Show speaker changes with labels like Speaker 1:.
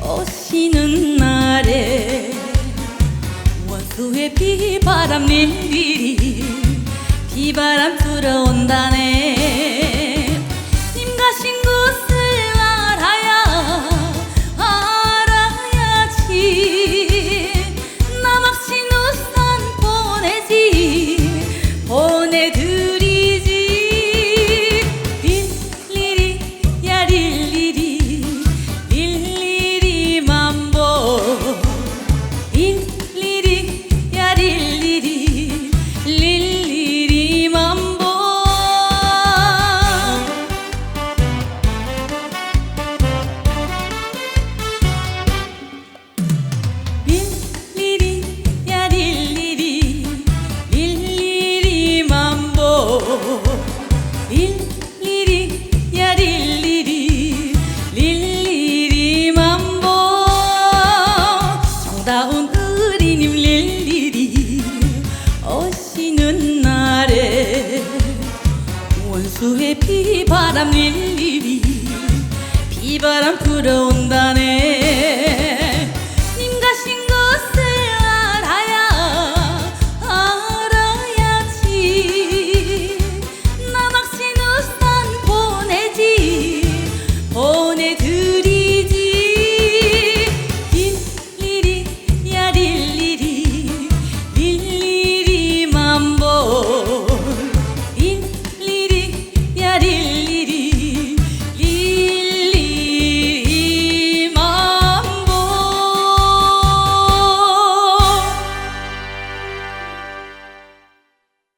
Speaker 1: 오시는 날에 원수의 비바람 릴리리 비바람 불어온다네. 님 가신 곳을 알아야지. 남학신 우산 보내드리지. 릴리리 야 릴리리 릴리리 맘보. 릴리리 야 릴리리 릴리리 맘보. 릴리리 야 릴리리 릴리리 맘보. 릴리리 야 릴리리 릴리리 맘보. 정다운 의리님 릴리리 오시는 날에 원수의 비바람 릴리리 비바람 불어온다네.